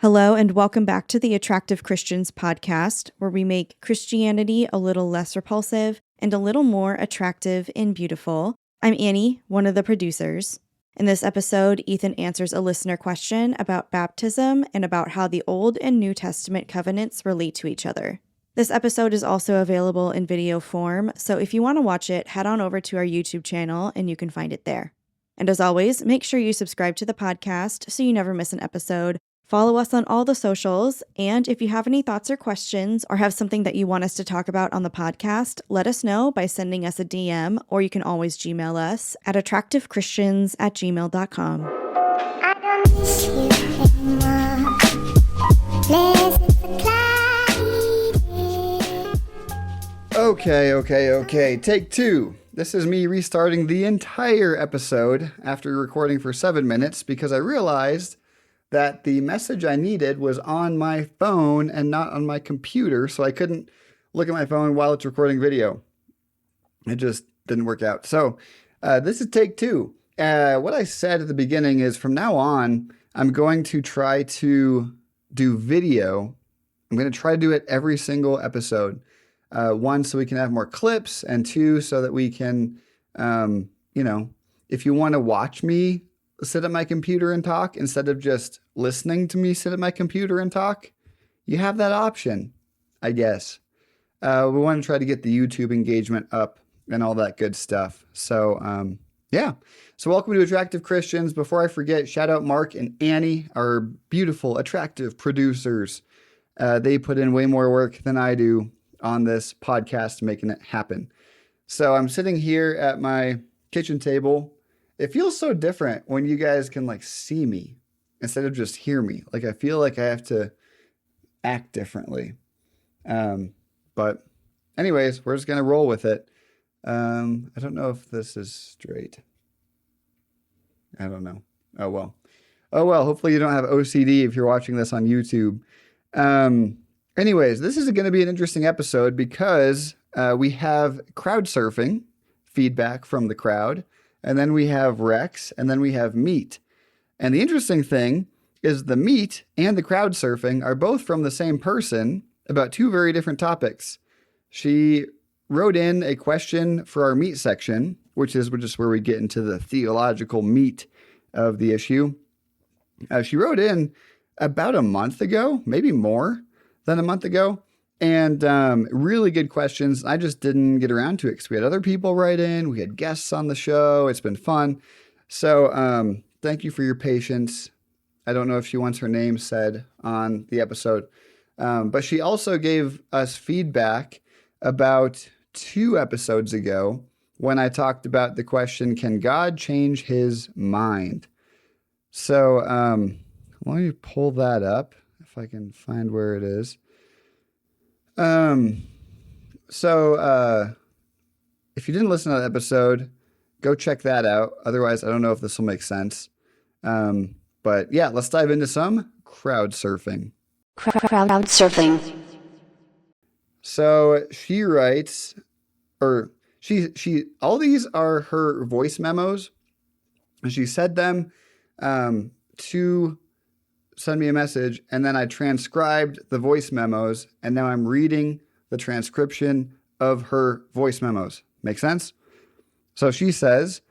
Hello, and welcome back to the Attractive Christians podcast, where we make Christianity a little less repulsive and a little more attractive and beautiful. I'm Annie, one of the producers. In this episode, Ethan answers a listener question about baptism and about how the Old and New Testament covenants relate to each other. This episode is also available in video form, so if you want to watch it, head on over to our YouTube channel and you can find it there. And as always, make sure you subscribe to the podcast so you never miss an episode. Follow us on all the socials, and if you have any thoughts or questions or have something that you want us to talk about on the podcast, let us know by sending us a DM, or you can always Gmail us at attractivechristians@gmail.com. I don't miss you anymore. Okay. Take two. This is me restarting the entire episode after recording for 7 minutes because I realized that the message I needed was on my phone and not on my computer, so I couldn't look at my phone while it's recording video. It just didn't work out. So this is take two. What I said at the beginning is from now on, I'm going to try to do video. I'm going to try to do it every single episode. One, so we can have more clips, and two, so that we can, if you want to watch me sit at my computer and talk instead of just listening to me sit at my computer and talk, you have that option, I guess. We want to try to get the YouTube engagement up and all that good stuff. So, yeah. So welcome to Attractive Christians. Before I forget, shout out Mark and Annie, our beautiful, attractive producers. They put in way more work than I do on this podcast, making it happen. So I'm sitting here at my kitchen table. It feels so different when you guys can see me instead of just hear me. I feel like I have to act differently. But anyways, we're just going to roll with it. I don't know if this is straight. I don't know. Oh, well. Hopefully you don't have OCD if you're watching this on YouTube. Anyways, this is going to be an interesting episode because we have crowd surfing feedback from the crowd. And then we have Rex, and then we have Meat. And the interesting thing is the Meat and the crowd surfing are both from the same person about two very different topics. She wrote in a question for our Meat section, which is just where we get into the theological meat of the issue. She wrote in about a month ago, maybe more than a month ago. And really good questions. I just didn't get around to it because we had other people write in. We had guests on the show. It's been fun. So thank you for your patience. I don't know if she wants her name said on the episode. But she also gave us feedback about 2 episodes ago when I talked about the question, can God change his mind? So let me pull that up if I can find where it is. So if you didn't listen to that episode, go check that out. Otherwise, I don't know if this will make sense. But yeah, let's dive into some crowd surfing. Crowd surfing. So she writes, or she all these are her voice memos. And she said them to send me a message, and then I transcribed the voice memos, and now I'm reading the transcription of her voice memos. Make sense? So she says,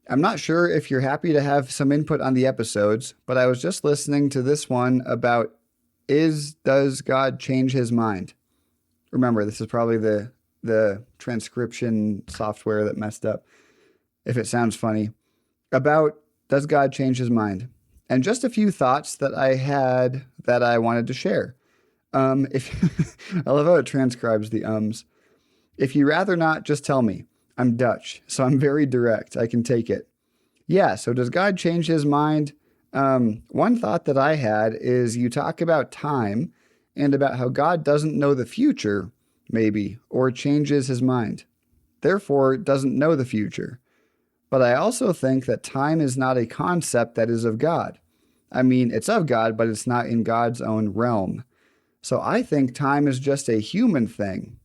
I'm not sure if you're happy to have some input on the episodes, but I was just listening to this one about does God change his mind? Remember, this is probably the transcription software that messed up, if it sounds funny, about does God change his mind? And just a few thoughts that I had that I wanted to share. I love how it transcribes the ums. If you rather not, just tell me. I'm Dutch, so I'm very direct. I can take it. Yeah, so does God change his mind? One thought that I had is you talk about time and about how God doesn't know the future, maybe, or changes his mind. Therefore, doesn't know the future. But I also think that time is not a concept that is of God. I mean, it's of God, but it's not in God's own realm. So I think time is just a human thing.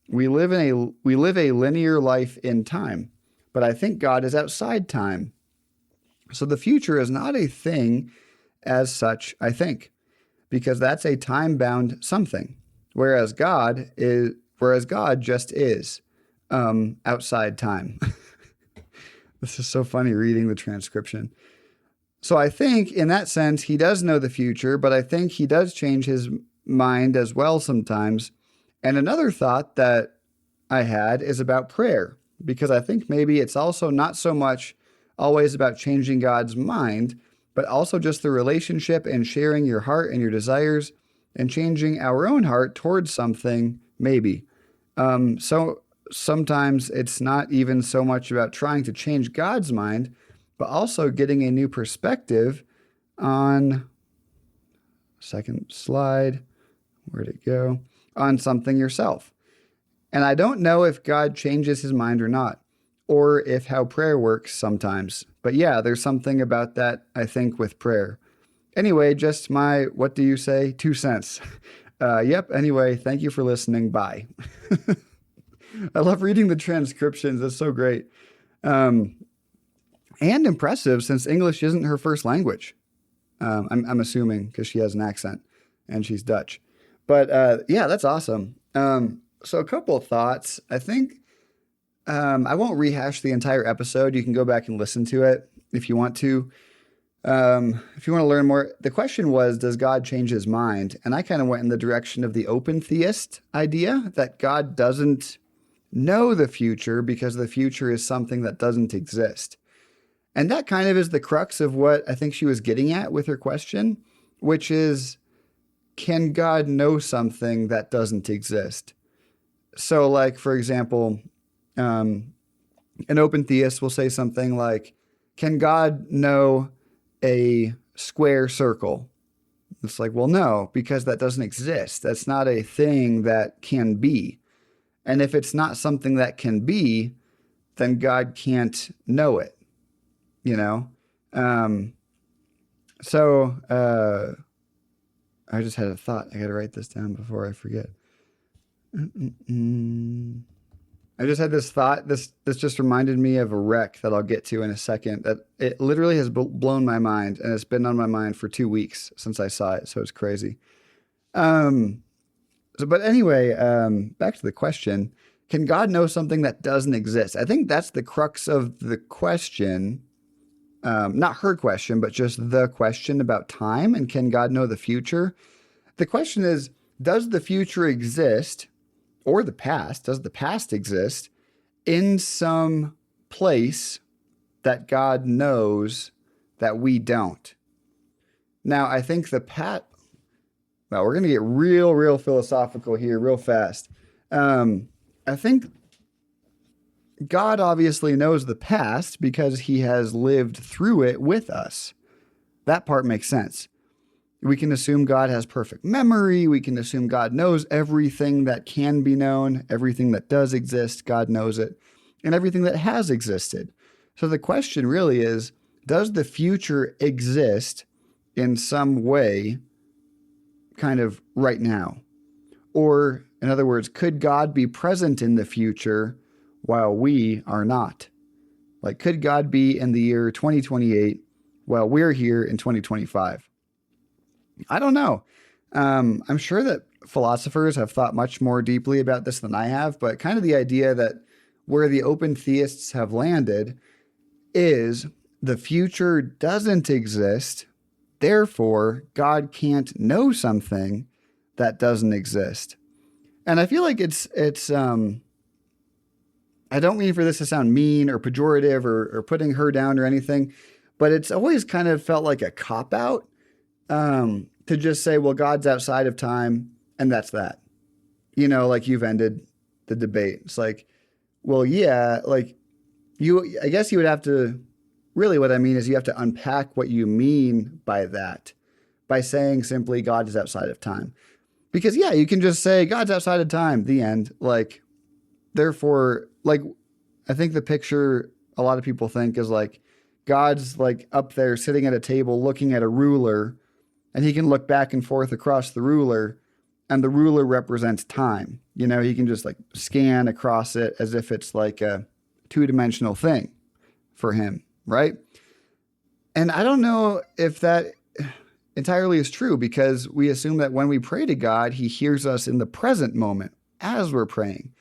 We live a linear life in time, but I think God is outside time. So the future is not a thing as such, I think. because that's a time-bound something, whereas God just is outside time. This is so funny reading the transcription. So I think in that sense, he does know the future, but I think he does change his mind as well sometimes. And another thought that I had is about prayer, because I think maybe it's also not so much always about changing God's mind, but also just the relationship and sharing your heart and your desires and changing our own heart towards something, maybe. So sometimes it's not even so much about trying to change God's mind, but also getting a new perspective on, second slide, where'd it go? On something yourself. And I don't know if God changes his mind or not, or if how prayer works sometimes. But yeah, there's something about that, I think, with prayer. Anyway, just my, what do you say, 2 cents. Yep, anyway, thank you for listening. Bye. I love reading the transcriptions. That's so great. And impressive, since English isn't her first language. I'm assuming, because she has an accent and she's Dutch. But yeah, that's awesome. So a couple of thoughts. I think I won't rehash the entire episode. You can go back and listen to it if you want to. If you want to learn more, the question was, does God change his mind? And I kind of went in the direction of the open theist idea, that God doesn't know the future because the future is something that doesn't exist. And that kind of is the crux of what I think she was getting at with her question, which is, can God know something that doesn't exist? So like, for example, an open theist will say something like, can God know a square circle? It's like, well, no, because that doesn't exist. That's not a thing that can be. And if it's not something that can be, then God can't know it, you know? So I just had a thought. I got to write this down before I forget. I just had this thought. This just reminded me of a wreck that I'll get to in a second. That it literally has blown my mind, and it's been on my mind for 2 weeks since I saw it. So it's crazy. But anyway, back to the question: can God know something that doesn't exist? I think that's the crux of the question. Not her question, but just the question about time and can God know the future? The question is, does the future exist, or the past? Does the past exist in some place that God knows that we don't? Now, I think well, we're going to get real philosophical here real fast. I think God obviously knows the past because he has lived through it with us. That part makes sense. We can assume God has perfect memory. We can assume God knows everything that can be known, everything that does exist, God knows it, and everything that has existed. So the question really is, does the future exist in some way kind of right now? Or, in other words, could God be present in the future while we are not? Like, could God be in the year 2028 while we're here in 2025? I don't know. I'm sure that philosophers have thought much more deeply about this than I have, but kind of the idea that where the open theists have landed is the future doesn't exist, therefore God can't know something that doesn't exist. And I feel like it's I don't mean for this to sound mean or pejorative or putting her down or anything, but it's always kind of felt like a cop-out to just say, well, God's outside of time, and that's that. You know, like you've ended the debate. It's like, well, yeah, like I guess you would have to, really what I mean is you have to unpack what you mean by that, by saying simply God is outside of time. Because, yeah, you can just say God's outside of time, the end. Like, therefore, like, I think the picture a lot of people think is like God's like up there sitting at a table looking at a ruler, and he can look back and forth across the ruler, and the ruler represents time. You know, he can just like scan across it as if it's like a two-dimensional thing for him, right? And I don't know if that entirely is true because we assume that when we pray to God, he hears us in the present moment as we're praying.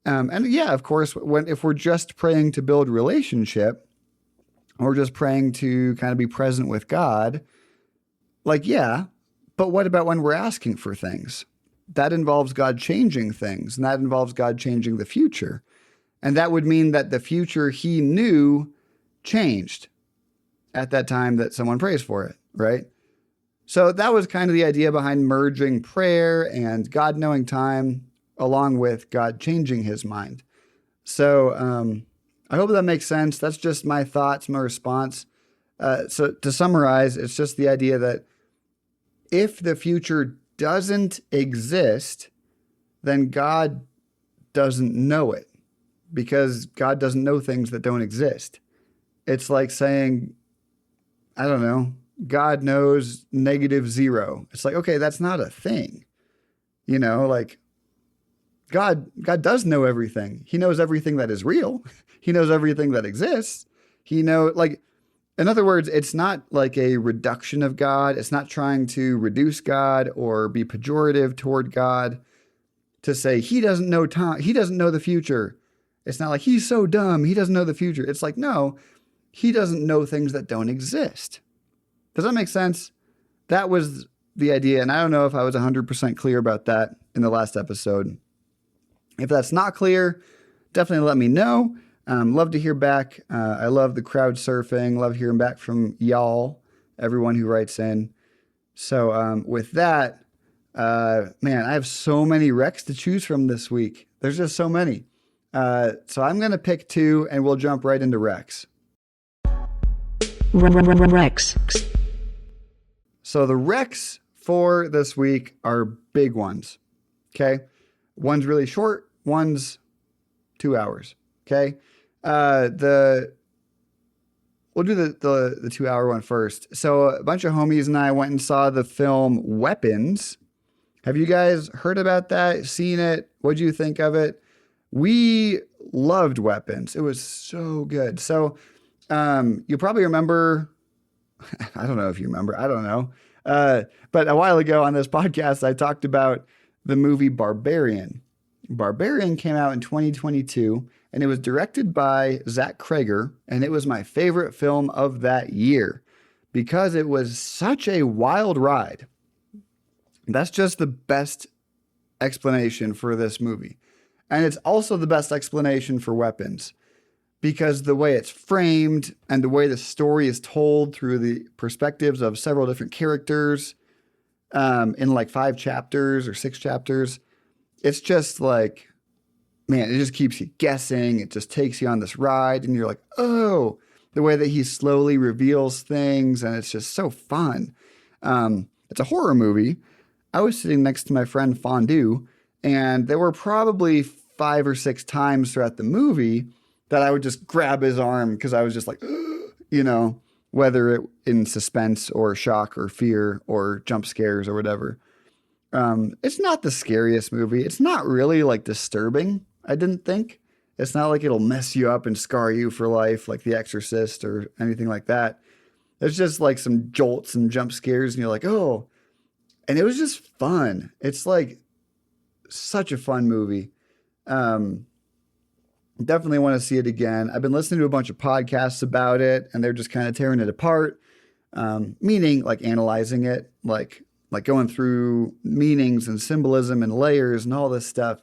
And yeah, of course, if we're just praying to build relationship or just praying to kind of be present with God, like, yeah, but what about when we're asking for things? That involves God changing things, and that involves God changing the future. And that would mean that the future he knew changed at that time that someone prays for it, right? So that was kind of the idea behind merging prayer and God knowing time along with God changing his mind. So I hope that makes sense. That's just my thoughts, my response. So to summarize, it's just the idea that if the future doesn't exist, then God doesn't know it because God doesn't know things that don't exist. It's like saying, I don't know, God knows -0. It's like, okay, that's not a thing. You know, like God does know everything. He knows everything that is real. He knows everything that exists. He knows, like, in other words, it's not like a reduction of God. It's not trying to reduce God or be pejorative toward God to say he doesn't know time. He doesn't know the future. It's not like he's so dumb. He doesn't know the future. It's like, no, he doesn't know things that don't exist. Does that make sense? That was the idea. And I don't know if I was 100% clear about that in the last episode. If that's not clear, definitely let me know. Love to hear back. I love the crowd surfing. Love hearing back from y'all, everyone who writes in. So with that, man, I have so many recs to choose from this week. There's just so many. So I'm going to pick 2 and we'll jump right into recs. Recs. So the recs for this week are big ones. Okay. One's really short. One's 2 hours. Okay. We'll do the 2 hour one first. So a bunch of homies and I went and saw the film Weapons. Have you guys heard about that? Seen it? What'd you think of it? We loved Weapons. It was so good. So, you probably remember, I don't know if you remember, I don't know. But a while ago on this podcast, I talked about the movie Barbarian. Barbarian came out in 2022 and it was directed by Zach Cregger. And it was my favorite film of that year because it was such a wild ride. That's just the best explanation for this movie. And it's also the best explanation for Weapons because the way it's framed and the way the story is told through the perspectives of several different characters in like 5 chapters or 6 chapters, it's just like, man, it just keeps you guessing. It just takes you on this ride and you're like, oh, the way that he slowly reveals things. And it's just so fun. It's a horror movie. I was sitting next to my friend Fondue and there were probably 5 or 6 times throughout the movie that I would just grab his arm because I was just like, you know, whether it in suspense or shock or fear or jump scares or whatever. It's not the scariest movie. It's not really like disturbing, I didn't think. It's not like it'll mess you up and scar you for life like The Exorcist or anything like that. There's just like some jolts and jump scares and you're like, oh. And it was just fun. It's like such a fun movie. Definitely want to see it again. I've been listening to a bunch of podcasts about it and they're just kind of tearing it apart. Meaning like analyzing it, like going through meanings and symbolism and layers and all this stuff.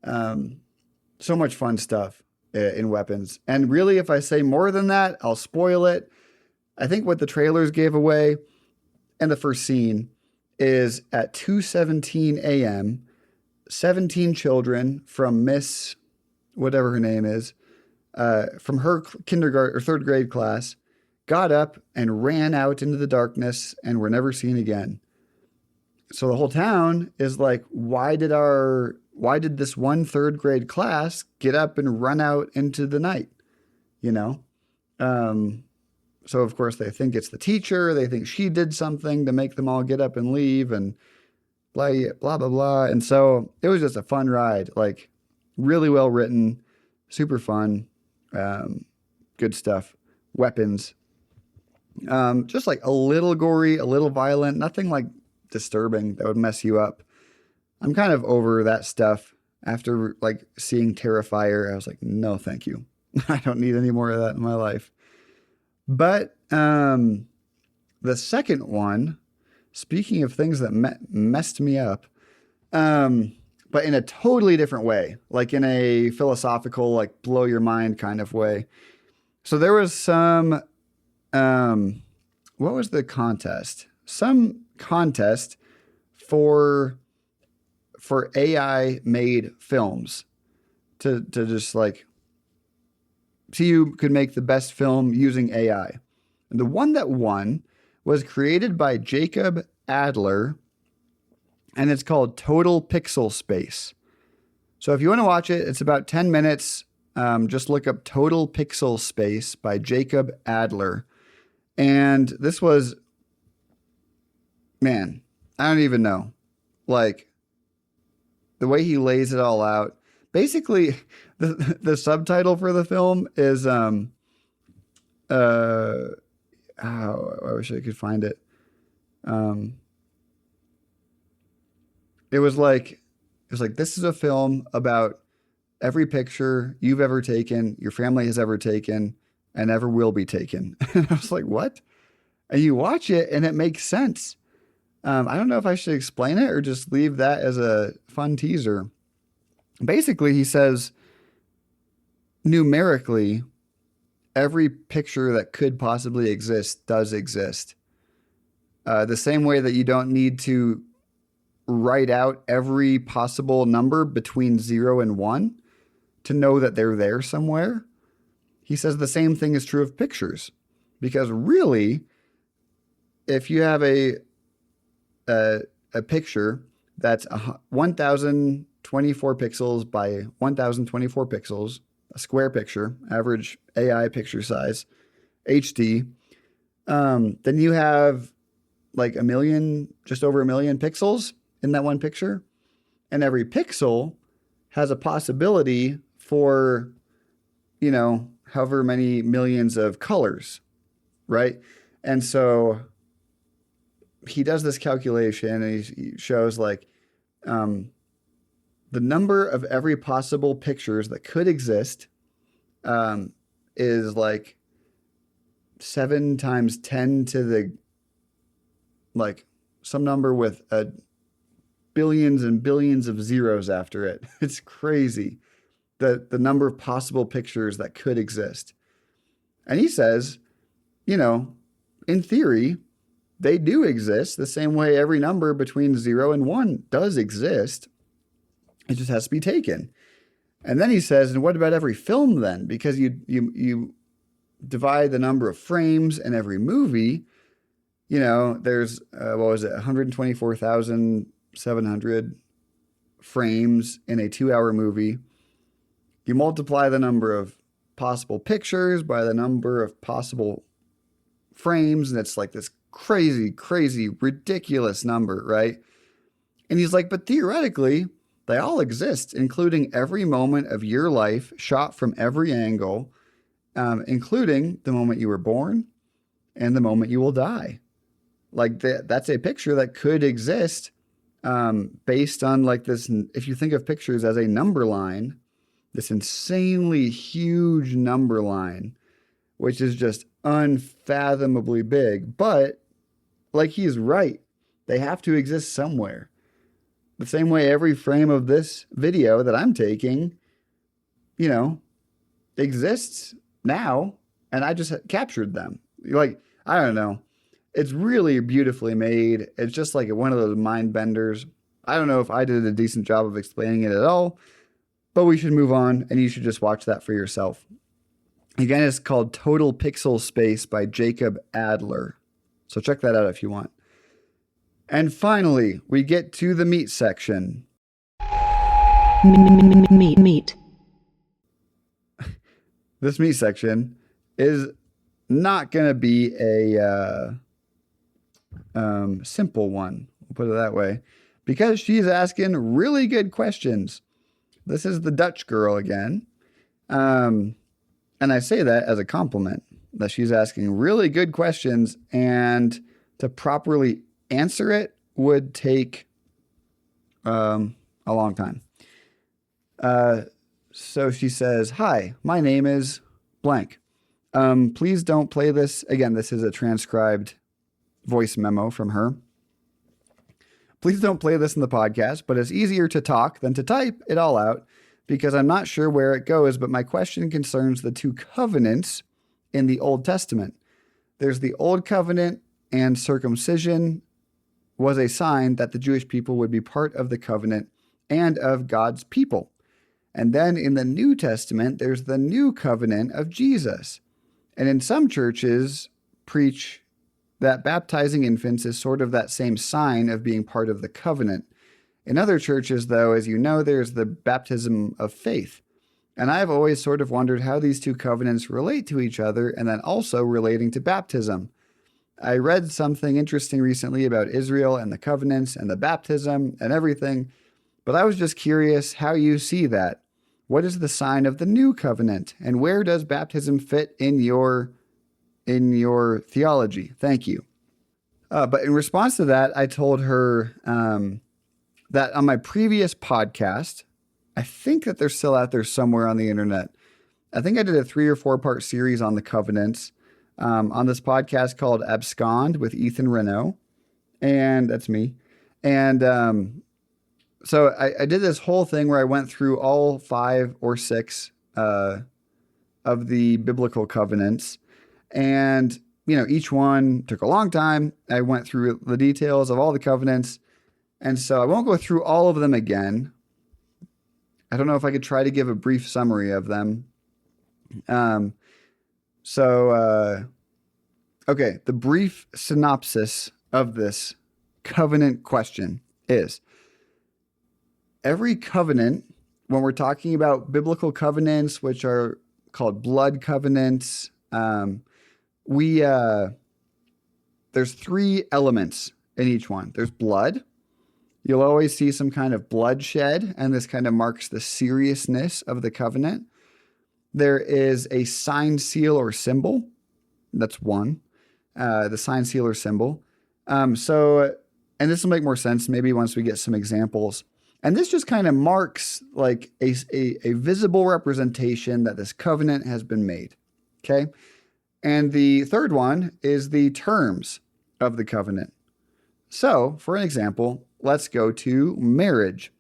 So much fun stuff in Weapons. And really, if I say more than that, I'll spoil it. I think what the trailers gave away and the first scene is at 2:17 a.m., 17 children from Miss, whatever her name is, from her kindergarten or 3rd grade class, got up and ran out into the darkness and were never seen again. So the whole town is like, why did this one 3rd grade class get up and run out into the night? You know? So of course they think it's the teacher. They think she did something to make them all get up and leave and blah, blah, blah, blah. And so it was just a fun ride, like really well written, super fun, good stuff. Weapons. Just like a little gory, a little violent, nothing like disturbing that would mess you up. I'm kind of over that stuff. After like seeing Terrifier, I was like, no, thank you. I don't need any more of that in my life. But the second one, speaking of things that messed me up, but in a totally different way, like in a philosophical, like blow your mind kind of way. So there was some, what was the contest? Some contest for AI made films to just like see who could make the best film using AI. And the one that won was created by Jacob Adler, and it's called Total Pixel Space. So if you want to watch it, it's about 10 minutes. Just look up Total Pixel Space by Jacob Adler. And this was, man, I don't even know. Like, the way he lays it all out. Basically, the subtitle for the film is, I wish I could find it. It was like, this is a film about every picture you've ever taken, your family has ever taken, and ever will be taken. And I was like, what? And you watch it and it makes sense. I don't know if I should explain it or just leave that as a fun teaser. Basically, he says, numerically, every picture that could possibly exist does exist. The same way that you don't need to write out every possible number between 0 and 1 to know that they're there somewhere. He says the same thing is true of pictures. Because really, if you have a picture that's 1,024 pixels by 1,024 pixels, a square picture, average AI picture size, HD, then you have like just over a million pixels in that one picture. And every pixel has a possibility for, however many millions of colors, right? And so he does this calculation and he shows like the number of every possible pictures that could exist is like 7 times 10 to the like some number with billions and billions of zeros after it. It's crazy the number of possible pictures that could exist. And he says, in theory, they do exist the same way every number between 0 and 1 does exist. It just has to be taken. And then he says, and what about every film then? Because you divide the number of frames in every movie, there's, 124,700 frames in a 2-hour movie. You multiply the number of possible pictures by the number of possible frames, and it's like this crazy, crazy, ridiculous number, right? And he's like, but theoretically, they all exist, including every moment of your life shot from every angle, including the moment you were born and the moment you will die. Like that's a picture that could exist based on like this. If you think of pictures as a number line, this insanely huge number line, which is just unfathomably big. But like he's right, they have to exist somewhere. The same way every frame of this video that I'm taking, exists now, and I just captured them. Like, I don't know. It's really beautifully made. It's just like one of those mind benders. I don't know if I did a decent job of explaining it at all, but we should move on, and you should just watch that for yourself. Again, it's called Total Pixel Space by Jacob Adler. So check that out if you want. And finally, we get to the meat section. Meat. This meat section is not going to be a simple one, we'll put it that way, because she's asking really good questions. This is the Dutch girl again. And I say that as a compliment. that she's asking really good questions, and to properly answer it would take a long time. So she says, "Hi, my name is blank. Please don't play this." Again, this is a transcribed voice memo from her. "Please don't play this in the podcast, but it's easier to talk than to type it all out because I'm not sure where it goes, but my question concerns the two covenants in the Old Testament. There's the Old Covenant, and circumcision was a sign that the Jewish people would be part of the covenant and of God's people. And then in the New Testament, there's the new covenant of Jesus. And in some churches preach that baptizing infants is sort of that same sign of being part of the covenant. In other churches, though, as you know, there's the baptism of faith. And I've always sort of wondered how these two covenants relate to each other and then also relating to baptism. I read something interesting recently about Israel and the covenants and the baptism and everything, but I was just curious how you see that. What is the sign of the new covenant, and where does baptism fit in your theology? Thank you." But in response to that, I told her that on my previous podcast, I think that they're still out there somewhere on the internet. I think I did a 3 or 4 part series on the covenants on this podcast called Abscond with Ethan Renault. And that's me. And so I did this whole thing where I went through all 5 or 6 of the biblical covenants. And, each one took a long time. I went through the details of all the covenants. And so I won't go through all of them again. I don't know if I could try to give a brief summary of them. Okay, the brief synopsis of this covenant question is, every covenant, when we're talking about biblical covenants, which are called blood covenants, there's 3 elements in each one. There's blood. You'll always see some kind of bloodshed, and this kind of marks the seriousness of the covenant. There is a sign, seal, or symbol. That's one. The sign, seal, or symbol. And this will make more sense maybe once we get some examples. And this just kind of marks like a visible representation that this covenant has been made. Okay. And the third one is the terms of the covenant. So, for an example, let's go to marriage.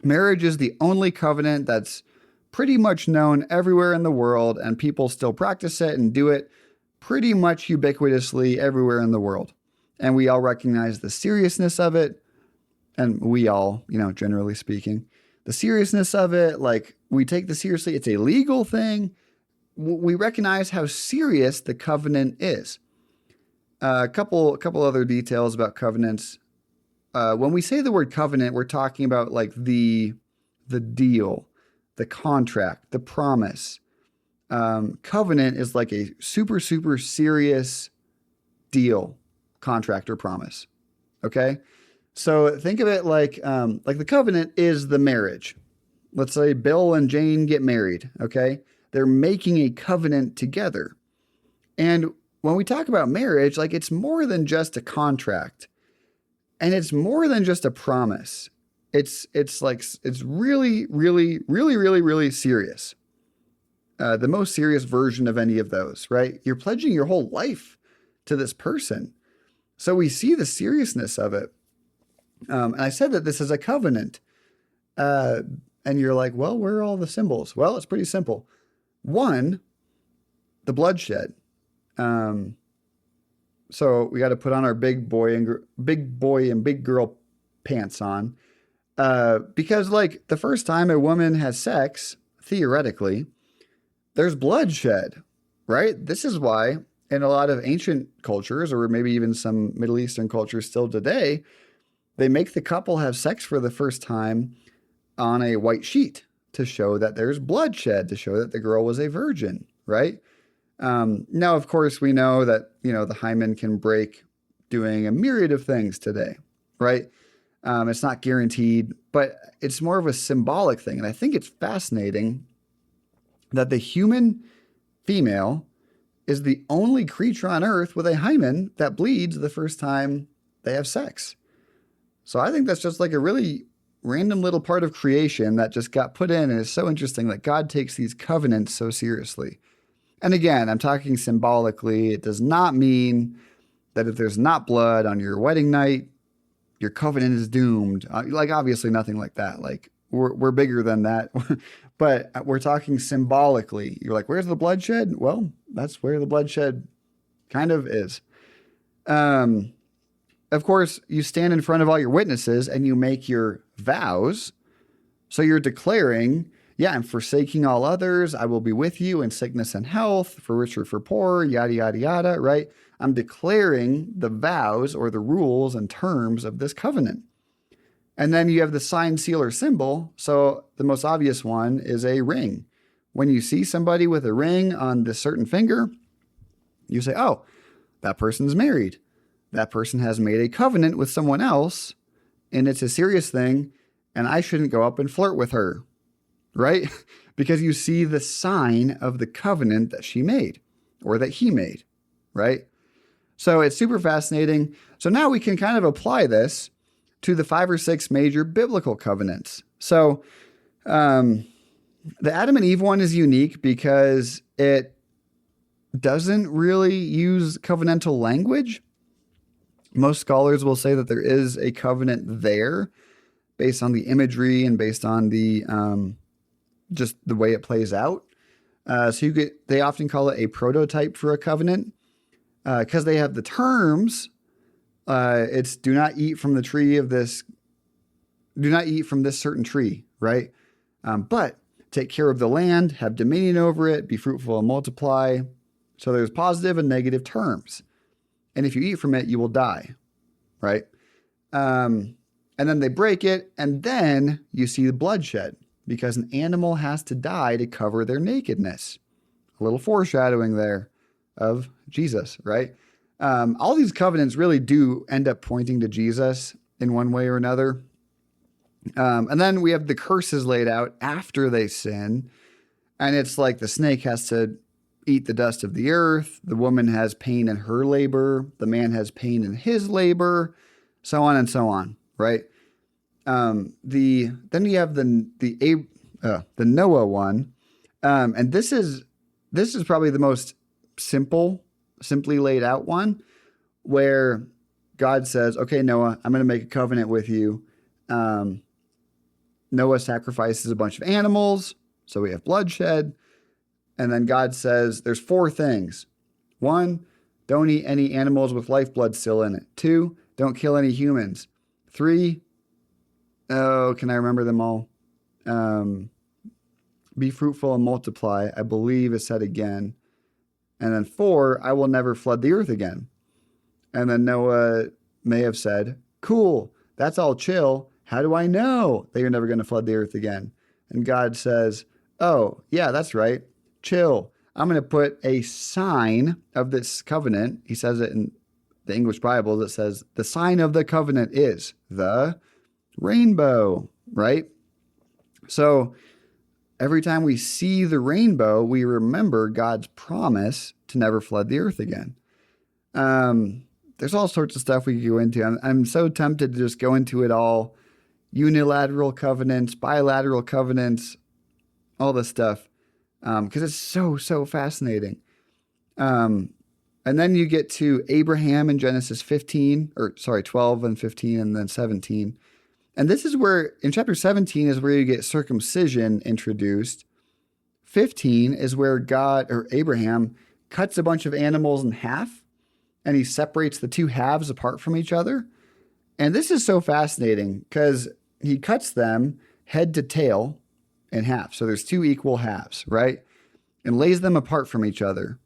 Marriage is the only covenant that's pretty much known everywhere in the world, and people still practice it and do it pretty much ubiquitously everywhere in the world. And we all recognize the seriousness of it. And we all, generally speaking, the seriousness of it, like we take this seriously. It's a legal thing. We recognize how serious the covenant is. A couple other details about covenants. When we say the word covenant, we're talking about like the deal, the contract, the promise. Covenant is like a super, super serious deal, contract, or promise. Okay. So think of it like the covenant is the marriage. Let's say Bill and Jane get married. Okay. They're making a covenant together. And when we talk about marriage, like it's more than just a contract, and it's more than just a promise. It's really, really, really, really, really serious. The most serious version of any of those, right? You're pledging your whole life to this person. So we see the seriousness of it. And I said that this is a covenant. And you're like, well, where are all the symbols? Well, it's pretty simple. One, the bloodshed. So we got to put on our big boy and big girl pants on. Because like the first time a woman has sex, theoretically, there's bloodshed, right? This is why in a lot of ancient cultures, or maybe even some Middle Eastern cultures still today, they make the couple have sex for the first time on a white sheet to show that there's bloodshed, to show that the girl was a virgin, right? Now, of course, we know that, the hymen can break doing a myriad of things today, right? It's not guaranteed, but it's more of a symbolic thing. And I think it's fascinating that the human female is the only creature on earth with a hymen that bleeds the first time they have sex. So I think that's just like a really random little part of creation that just got put in. And it's so interesting that God takes these covenants so seriously. And again, I'm talking symbolically. It does not mean that if there's not blood on your wedding night, your covenant is doomed. Like, obviously nothing like that. Like, we're bigger than that. But we're talking symbolically. You're like, where's the bloodshed? Well, that's where the bloodshed kind of is. Of course, you stand in front of all your witnesses and you make your vows. So you're declaring, yeah, I'm forsaking all others. I will be with you in sickness and health, for rich or for poor, yada, yada, yada, right? I'm declaring the vows or the rules and terms of this covenant. And then you have the sign, seal, or symbol. So the most obvious one is a ring. When you see somebody with a ring on this certain finger, you say, oh, that person's married. That person has made a covenant with someone else, and it's a serious thing, and I shouldn't go up and flirt with her, right? Because you see the sign of the covenant that she made or that he made, right? So it's super fascinating. So now we can kind of apply this to the 5 or 6 major biblical covenants. So the Adam and Eve one is unique because it doesn't really use covenantal language. Most scholars will say that there is a covenant there based on the imagery and based on the just the way it plays out. They often call it a prototype for a covenant because they have the terms. It's do not eat from the tree of this. Do not eat from this certain tree, right? But take care of the land, have dominion over it, be fruitful and multiply. So there's positive and negative terms. And if you eat from it, you will die, right? And then they break it, and then you see the bloodshed because an animal has to die to cover their nakedness. A little foreshadowing there of Jesus, right? All these covenants really do end up pointing to Jesus in one way or another. And then we have the curses laid out after they sin. And it's like the snake has to eat the dust of the earth. The woman has pain in her labor. The man has pain in his labor, so on and so on, right? Then you have the Noah one. And this is probably the most simply laid out one where God says, okay, Noah, I'm going to make a covenant with you. Noah sacrifices a bunch of animals. So we have bloodshed. And then God says there's 4 things. 1, don't eat any animals with lifeblood still in it. 2, don't kill any humans. 3, oh, can I remember them all? Be fruitful and multiply, I believe is said again. And then 4, I will never flood the earth again. And then Noah may have said, cool, that's all chill. How do I know that you're never going to flood the earth again? And God says, oh, yeah, that's right. Chill. I'm going to put a sign of this covenant. He says it in the English Bible that says the sign of the covenant is the rainbow, right? So every time we see the rainbow, we remember God's promise to never flood the earth again. There's all sorts of stuff we could go into. I'm so tempted to just go into it all. Unilateral covenants, bilateral covenants, all this stuff. Because it's so fascinating. And then you get to Abraham in Genesis 12 and 15 and then 17. And this is where, in chapter 17 is where you get circumcision introduced. 15 is where Abraham cuts a bunch of animals in half and he separates the 2 halves apart from each other. And this is so fascinating because he cuts them head to tail in half. So there's 2 equal halves, right? And lays them apart from each other.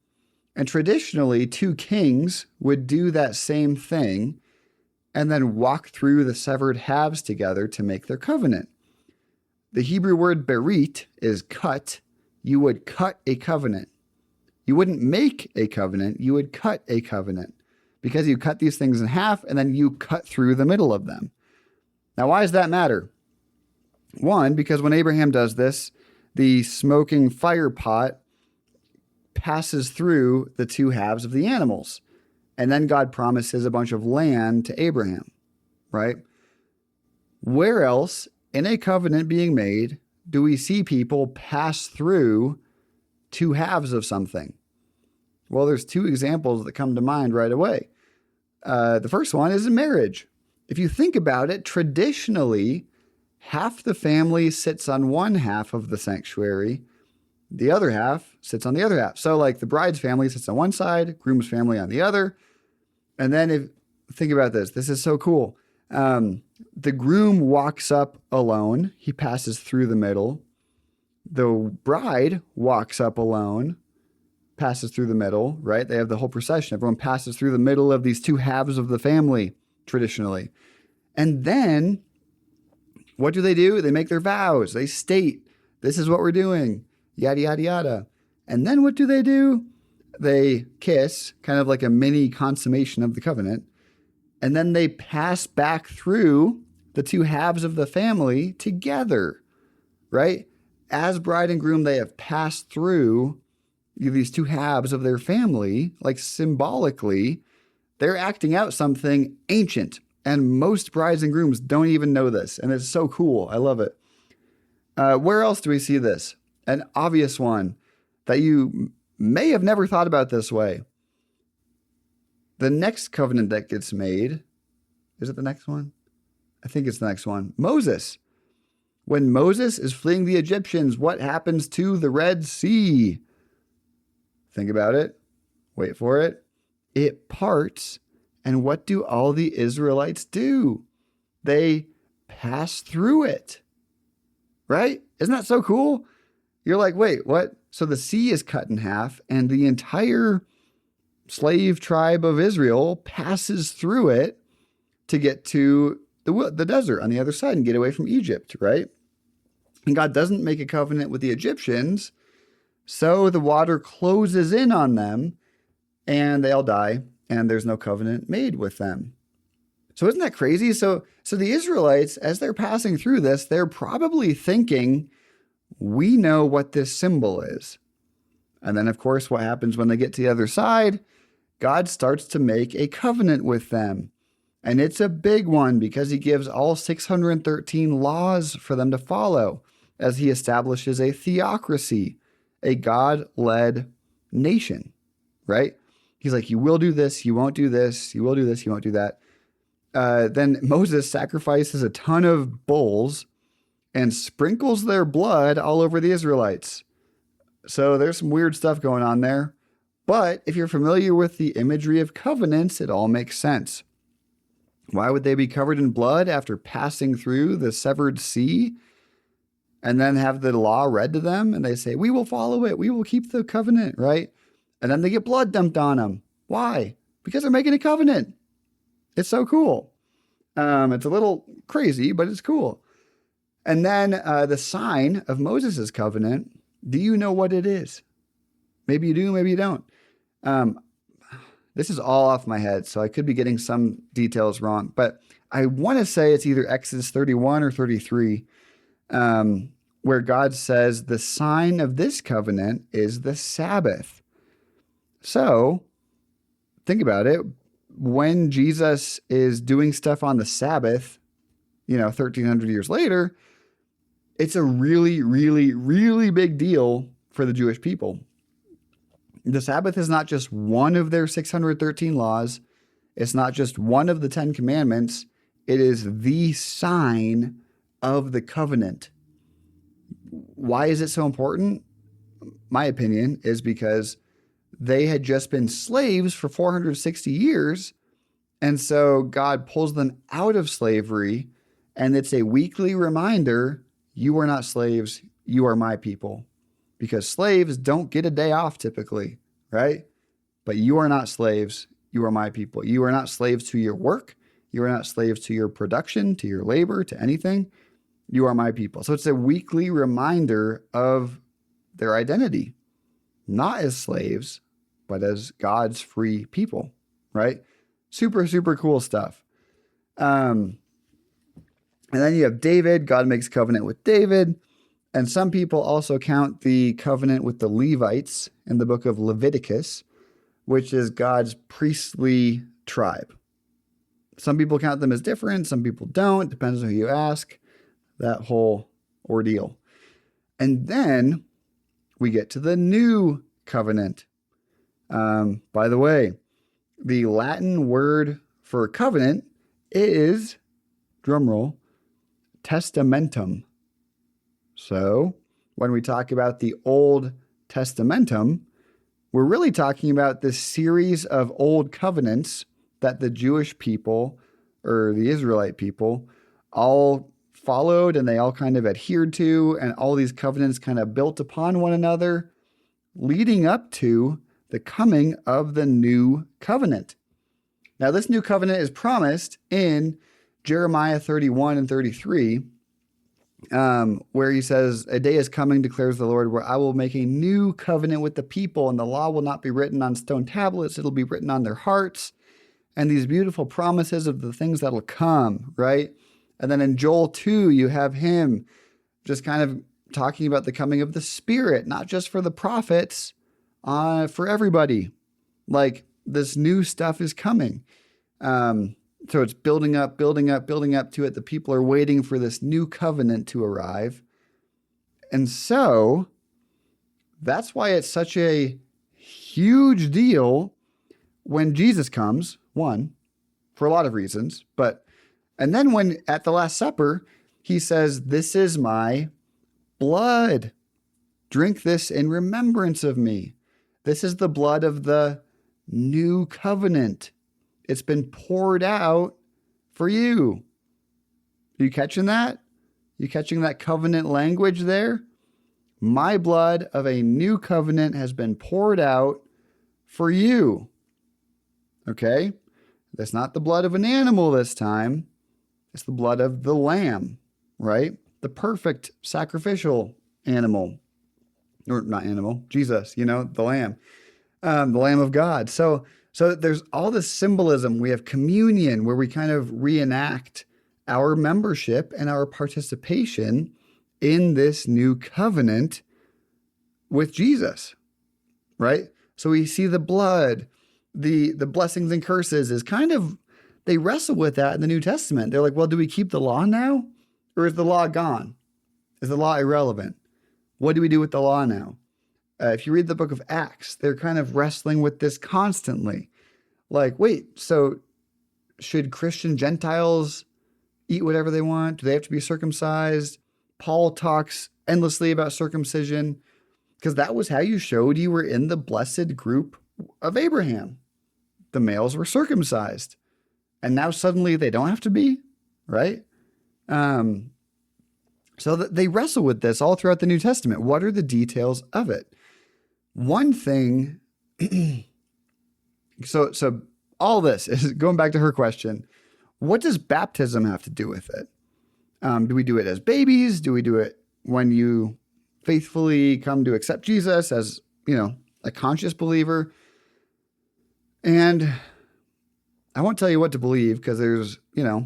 And traditionally, 2 kings would do that same thing and then walk through the severed halves together to make their covenant. The Hebrew word berit is cut. You would cut a covenant. You wouldn't make a covenant. You would cut a covenant because you cut these things in half and then you cut through the middle of them. Now, why does that matter? 1, because when Abraham does this, the smoking fire pot passes through the two halves of the animals. And then God promises a bunch of land to Abraham, right? Where else in a covenant being made do we see people pass through two halves of something? Well, there's two examples that come to mind right away. The first one is in marriage. If you think about it, traditionally, half the family sits on one half of the sanctuary, the other half sits on the other half. So like the bride's family sits on one side, groom's family on the other. And then think about this. This is so cool. The groom walks up alone. He passes through the middle. The bride walks up alone, passes through the middle, right? They have the whole procession. Everyone passes through the middle of these two halves of the family traditionally. And then what do? They make their vows. They state, this is what we're doing, yada, yada, yada. And then what do? They kiss, kind of like a mini consummation of the covenant. And then they pass back through the two halves of the family together, right? As bride and groom, they have passed through these two halves of their family, like symbolically, they're acting out something ancient. And most brides and grooms don't even know this. And it's so cool. I love it. Where else do we see this? An obvious one that you may have never thought about this way. The next covenant that gets made, is it the next one? I think it's the next one. Moses. When Moses is fleeing the Egyptians, what happens to the Red Sea? Think about it. Wait for it. It parts. And what do all the Israelites do? They pass through it. Right? Isn't that so cool? You're like, wait, what? So the sea is cut in half and the entire slave tribe of Israel passes through it to get to the desert on the other side and get away from Egypt, right? And God doesn't make a covenant with the Egyptians, so the water closes in on them and they all die and there's no covenant made with them. So isn't that crazy? So the Israelites, as they're passing through this, they're probably thinking, we know what this symbol is. And then, of course, what happens when they get to the other side? God starts to make a covenant with them. And it's a big one because he gives all 613 laws for them to follow as he establishes a theocracy, a God-led nation, right? He's like, you will do this, you won't do this, you will do this, you won't do that. Then Moses sacrifices a ton of bulls and sprinkles their blood all over the Israelites. So there's some weird stuff going on there. But if you're familiar with the imagery of covenants, it all makes sense. Why would they be covered in blood after passing through the severed sea and then have the law read to them? And they say, we will follow it. We will keep the covenant, right? And then they get blood dumped on them. Why? Because they're making a covenant. It's so cool. It's a little crazy, but it's cool. And then the sign of Moses' covenant, do you know what it is? Maybe you do, maybe you don't. This is all off my head, so I could be getting some details wrong. But I want to say it's either Exodus 31 or 33, where God says the sign of this covenant is the Sabbath. So think about it. When Jesus is doing stuff on the Sabbath, 1,300 years later, it's a really, really, really big deal for the Jewish people. The Sabbath is not just one of their 613 laws. It's not just one of the 10 commandments. It is the sign of the covenant. Why is it so important? My opinion is because they had just been slaves for 460 years. And so God pulls them out of slavery. And it's a weekly reminder, you are not slaves, you are my people. Because slaves don't get a day off typically, right? But you are not slaves, you are my people. You are not slaves to your work. You are not slaves to your production, to your labor, to anything. You are my people. So it's a weekly reminder of their identity, not as slaves, but as God's free people, right? Super, super cool stuff. And then you have David. God makes covenant with David. And some people also count the covenant with the Levites in the book of Leviticus, which is God's priestly tribe. Some people count them as different. Some people don't. Depends on who you ask. That whole ordeal. And then we get to the new covenant. By the way, the Latin word for covenant is, drumroll, testamentum. So when we talk about the Old Testamentum, we're really talking about this series of old covenants that the Jewish people or the Israelite people all followed and they all kind of adhered to, and all these covenants kind of built upon one another, leading up to the coming of the new covenant. Now, this new covenant is promised in Jeremiah 31 and 33, where he says, "A day is coming, declares the Lord, where I will make a new covenant with the people, and the law will not be written on stone tablets. It'll be written on their hearts." And these beautiful promises of the things that'll come, right? And then in Joel 2, you have him just kind of talking about the coming of the Spirit, not just for the prophets, for everybody. Like, this new stuff is coming. So it's building up to it. The people are waiting for this new covenant to arrive. And so that's why it's such a huge deal when Jesus comes, one, for a lot of reasons, and then when at the Last Supper, he says, "This is my blood. Drink this in remembrance of me." This is the blood of the new covenant. It's been poured out for you. Are you catching that? You catching that covenant language there? My blood of a new covenant has been poured out for you. Okay? That's not the blood of an animal this time. It's the blood of the Lamb, right? The perfect sacrificial animal. Or not animal, Jesus, the Lamb. The Lamb of God. So there's all this symbolism. We have communion where we kind of reenact our membership and our participation in this new covenant with Jesus, right? So we see the blood, the blessings and curses is kind of, they wrestle with that in the New Testament. They're like, well, do we keep the law now? Or is the law gone? Is the law irrelevant? What do we do with the law now? If you read the book of Acts, they're kind of wrestling with this constantly. Like, wait, so should Christian Gentiles eat whatever they want? Do they have to be circumcised? Paul talks endlessly about circumcision because that was how you showed you were in the blessed group of Abraham. The males were circumcised. And now suddenly they don't have to be, right? So they wrestle with this all throughout the New Testament. What are the details of it? One thing, so all this is going back to her question. What does baptism have to do with it? Do we do it as babies? Do we do it when you faithfully come to accept Jesus as, a conscious believer? And I won't tell you what to believe because there's,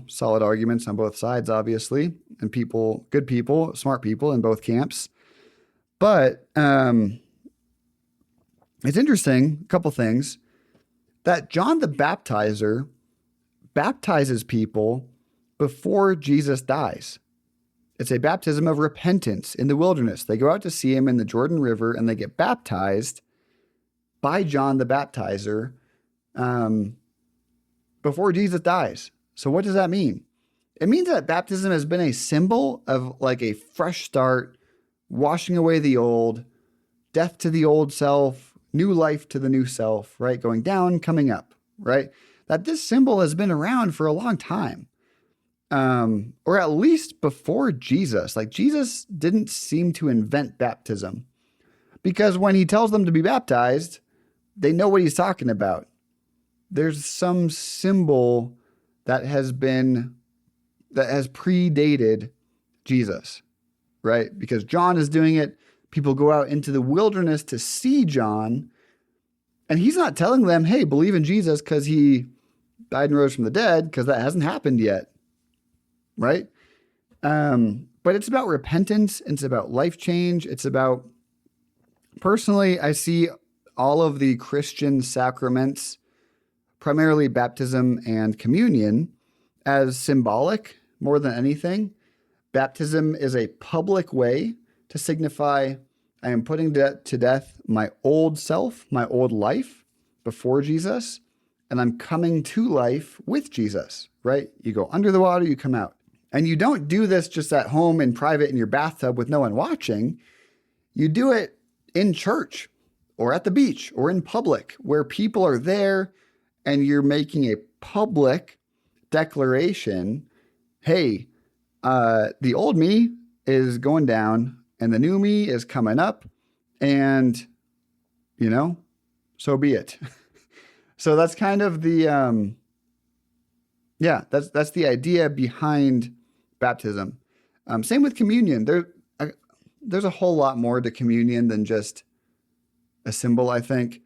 solid arguments on both sides, obviously, and people, good people, smart people in both camps. But it's interesting, a couple things, that John the Baptizer baptizes people before Jesus dies. It's a baptism of repentance in the wilderness. They go out to see him in the Jordan River and they get baptized by John the Baptizer before Jesus dies. So what does that mean? It means that baptism has been a symbol of like a fresh start, washing away the old, death to the old self, new life to the new self, right? Going down, coming up, right? That this symbol has been around for a long time. Or at least before Jesus. Like Jesus didn't seem to invent baptism because when he tells them to be baptized, they know what he's talking about. There's some symbol that has predated Jesus, right? Because John is doing it. People go out into the wilderness to see John, and he's not telling them, hey, believe in Jesus because he died and rose from the dead, because that hasn't happened yet, right? But it's about repentance. It's about life change. It's about, personally, I see all of the Christian sacraments, primarily baptism and communion, as symbolic more than anything. Baptism is a public way to signify I am putting to death my old self, my old life before Jesus, and I'm coming to life with Jesus, right? You go under the water, you come out. And you don't do this just at home in private in your bathtub with no one watching. You do it in church or at the beach or in public where people are there and you're making a public declaration. Hey, the old me is going down and the new me is coming up, and, so be it. So that's kind of the, that's the idea behind baptism. Same with communion. There's a whole lot more to communion than just a symbol, I think.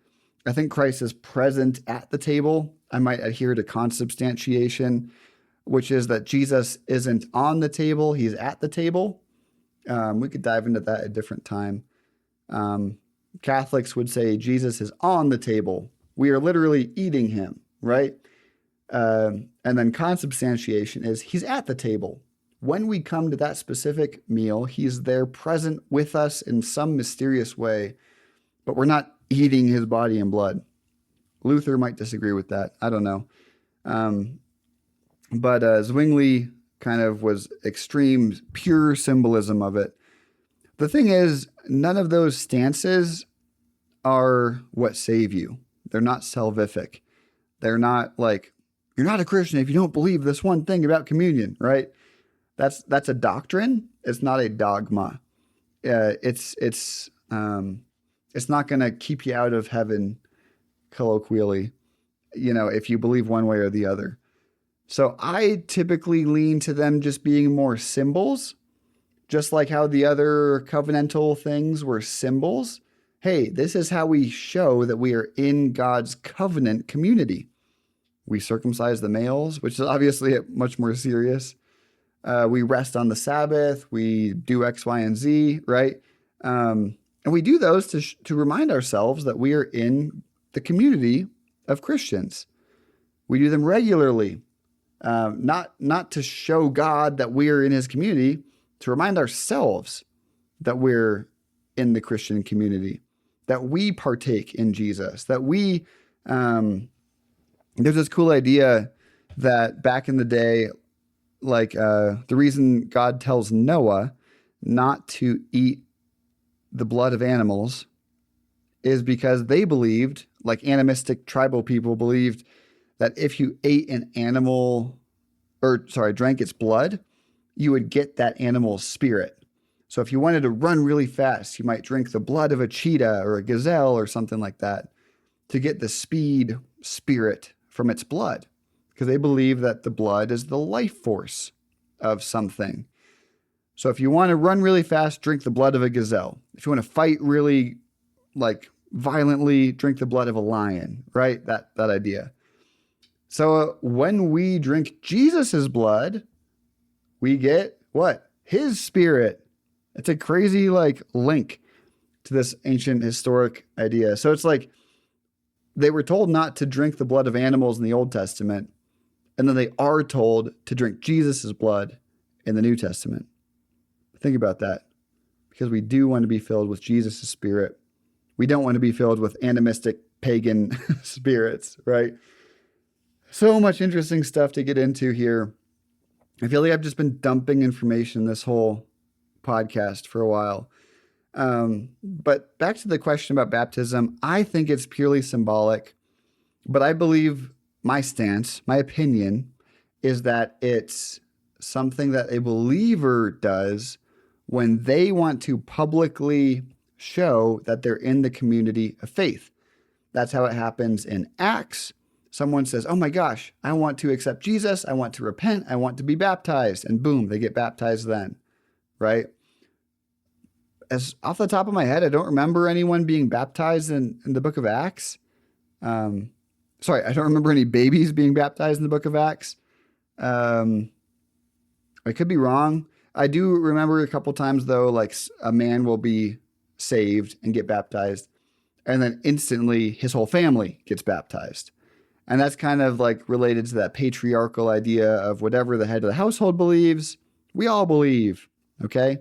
I think Christ is present at the table. I might adhere to consubstantiation, which is that Jesus isn't on the table, he's at the table. We could dive into that at a different time. Catholics would say Jesus is on the table. We are literally eating him, right? And then consubstantiation is he's at the table. When we come to that specific meal, he's there present with us in some mysterious way, but we're not eating his body and blood. Luther might disagree with that. I don't know. But Zwingli kind of was extreme, pure symbolism of it. The thing is, none of those stances are what save you. They're not salvific. They're not like, you're not a Christian if you don't believe this one thing about communion, right? That's a doctrine. It's not a dogma. It's not going to keep you out of heaven, colloquially, if you believe one way or the other. So I typically lean to them just being more symbols, just like how the other covenantal things were symbols. Hey, this is how we show that we are in God's covenant community. We circumcise the males, which is obviously much more serious. We rest on the Sabbath. We do X, Y, and Z, right? And we do those to remind ourselves that we are in the community of Christians. We do them regularly, not to show God that we are in his community, to remind ourselves that we're in the Christian community, that we partake in Jesus, that we, there's this cool idea that back in the day, like the reason God tells Noah not to eat the blood of animals is because they believed, like animistic tribal people believed, that if you ate an animal, drank its blood, you would get that animal's spirit. So if you wanted to run really fast, you might drink the blood of a cheetah or a gazelle or something like that to get the spirit from its blood, because they believe that the blood is the life force of something. So if you want to run really fast, drink the blood of a gazelle. If you want to fight really violently, drink the blood of a lion, right? That idea. So when we drink Jesus's blood, we get what? His spirit. It's a crazy link to this ancient historic idea. So it's like they were told not to drink the blood of animals in the Old Testament, and then they are told to drink Jesus's blood in the New Testament. Think about that, because we do want to be filled with Jesus' spirit. We don't want to be filled with animistic pagan spirits, right? So much interesting stuff to get into here. I feel like I've just been dumping information this whole podcast for a while. But back to the question about baptism, I think it's purely symbolic, but I believe my stance, my opinion, is that it's something that a believer does when they want to publicly show that they're in the community of faith. That's how it happens in Acts. Someone says, oh my gosh, I want to accept Jesus. I want to repent. I want to be baptized. And boom, they get baptized then, right? As off the top of my head, I don't remember anyone being baptized in the book of Acts. I don't remember any babies being baptized in the book of Acts. I could be wrong. I do remember a couple times though, like a man will be saved and get baptized, and then instantly his whole family gets baptized. And that's kind of like related to that patriarchal idea of whatever the head of the household believes, we all believe. Okay.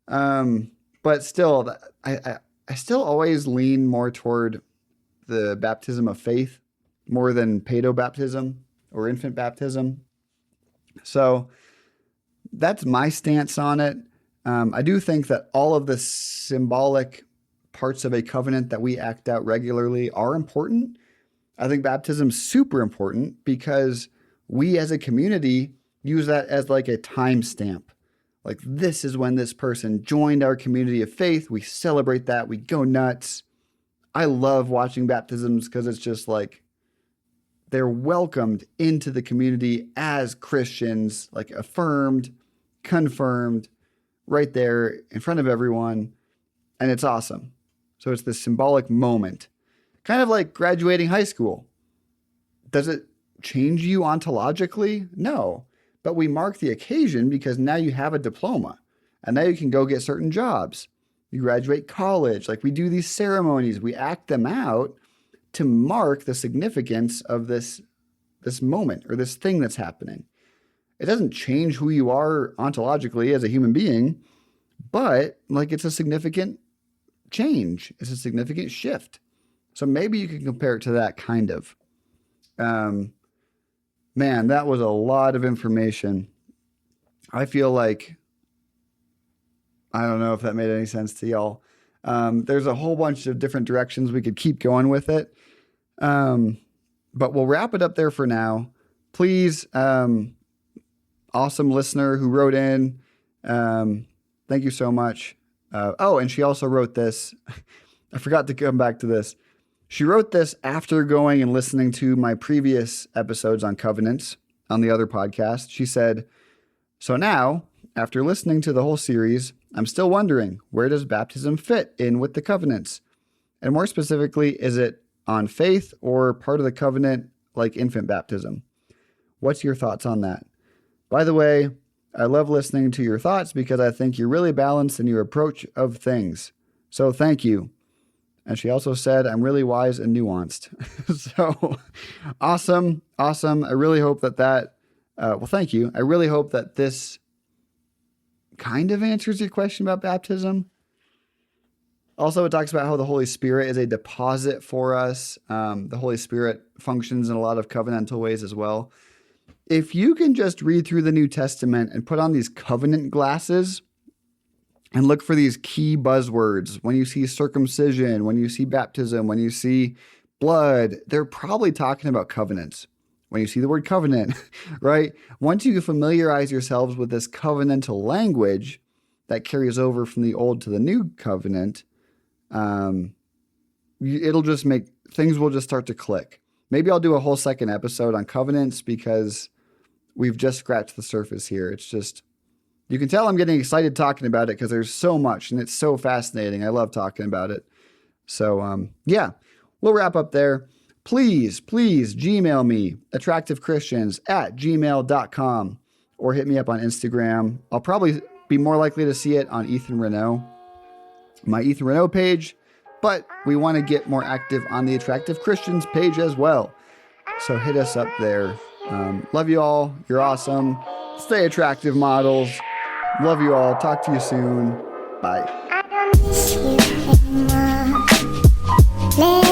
But still, I still always lean more toward the baptism of faith more than pedo baptism or infant baptism. So that's my stance on it. I do think that all of the symbolic parts of a covenant that we act out regularly are important. I think baptism is super important because we as a community use that as like a timestamp. Like, this is when this person joined our community of faith. We celebrate that. We go nuts. I love watching baptisms because it's just like they're welcomed into the community as Christians, like affirmed, confirmed, right there in front of everyone. And it's awesome. So it's this symbolic moment, kind of like graduating high school. Does it change you ontologically? No. But we mark the occasion because now you have a diploma and now you can go get certain jobs. You graduate college. Like, we do these ceremonies, we act them out to mark the significance of this moment or this thing that's happening. It doesn't change who you are ontologically as a human being, but like, it's a significant change. It's a significant shift. So maybe you can compare it to that kind of. Man, that was a lot of information. I feel like, I don't know if that made any sense to y'all. There's a whole bunch of different directions we could keep going with it. But we'll wrap it up there for now. Please, awesome listener who wrote in. Thank you so much. And she also wrote this. I forgot to come back to this. She wrote this after going and listening to my previous episodes on covenants on the other podcast. She said, "So now, after listening to the whole series, I'm still wondering, where does baptism fit in with the covenants? And more specifically, is it on faith or part of the covenant like infant baptism? What's your thoughts on that? By the way, I love listening to your thoughts because I think you're really balanced in your approach of things. So thank you." And she also said, "I'm really wise and nuanced." So awesome. I really hope that well, thank you. I really hope that this kind of answers your question about baptism. Also, it talks about how the Holy Spirit is a deposit for us. The Holy Spirit functions in a lot of covenantal ways as well. If you can just read through the New Testament and put on these covenant glasses and look for these key buzzwords, when you see circumcision, when you see baptism, when you see blood, they're probably talking about covenants. When you see the word covenant, right? Once you familiarize yourselves with this covenantal language that carries over from the old to the new covenant, it'll just make, things will just start to click. Maybe I'll do a whole second episode on covenants because we've just scratched the surface here. It's just, you can tell I'm getting excited talking about it because there's so much and it's so fascinating. I love talking about it. So, yeah, we'll wrap up there. Please Gmail me, attractivechristians@gmail.com, or hit me up on Instagram. I'll probably be more likely to see it on Ethan Renault, my Ethan Renault page, but we want to get more active on the Attractive Christians page as well. So hit us up there. Love you all. You're awesome. Stay attractive, models. Love you all. Talk to you soon. Bye. I don't miss you anymore.